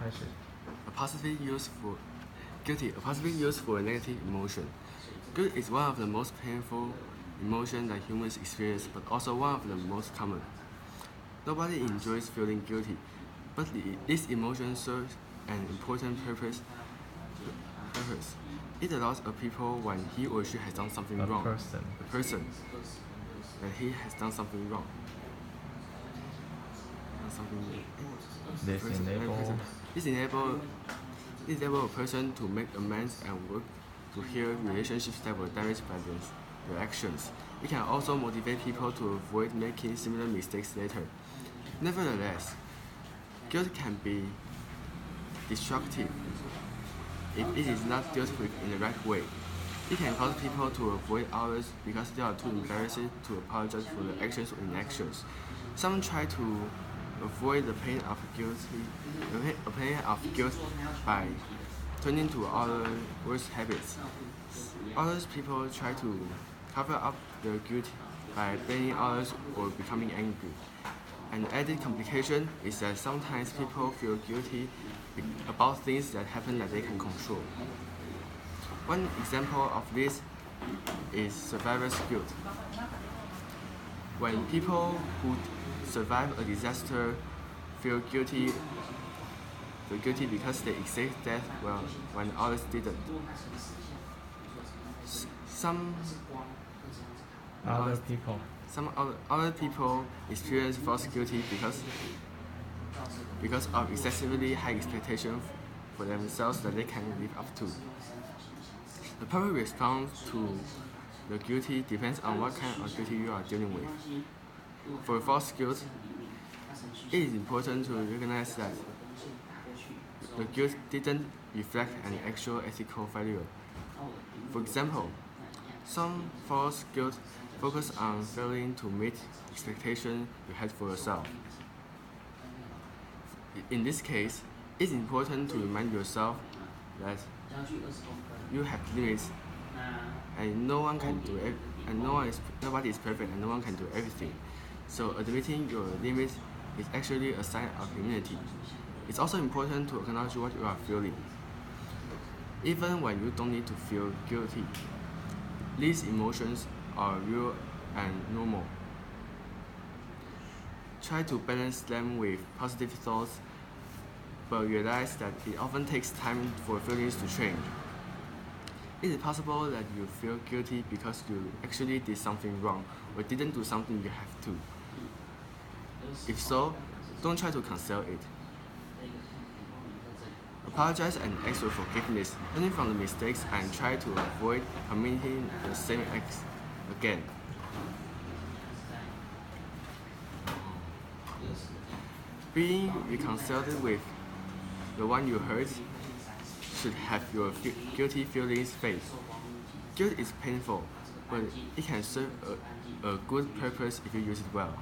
开始。A positive use for guilty. A positive use for a negative emotion. Guilt is one of the most painful emotions that humans experience, but also one of the most common. Nobody enjoys feeling guilty, but this emotion serves an important purpose. It allows a people when he or she has done something wrong. A person that he has done something wrong. This enables a person to make amends and work to heal relationships that were damaged by their actions. It can also motivate people to avoid making similar mistakes later. Nevertheless, guilt can be destructive if it is not dealt with in the right way. It can cause people to avoid others because they are too embarrassed to apologize for their actions or inactions. Some try to avoid the pain of guilt by turning to other worse habits. Other people try to cover up their guilt by blaming others or becoming angry. An added complication is that sometimes people feel guilty about things that happen that they can control. One example of this is survivor's guilt. When people who survive a disaster feel guilty because they escaped death when others didn't. Some other people experience false guilty because of excessively high expectations for themselves that they can live up to. The proper response to the guilty depends on what kind of guilty you are dealing with. For false guilt, it is important to recognize that the guilt didn't reflect an actual ethical failure. For example, some false guilt focus on failing to meet expectations you had for yourself. In this case, it's important to remind yourself that you have limits, and nobody is perfect, and no one can do everything. So admitting your limits is actually a sign of humility. It's also important to acknowledge what you are feeling, even when you don't need to feel guilty. These emotions are real and normal. Try to balance them with positive thoughts, but realize that it often takes time for feelings to change. It is possible that you feel guilty because you actually did something wrong or didn't do something you have to. If so, don't try to conceal it. Apologize and ask for forgiveness, learning from the mistakes, and try to avoid committing the same acts again. Being reconciled with the one you hurt should have your guilty feelings fade. Guilt is painful, but it can serve a good purpose if you use it well.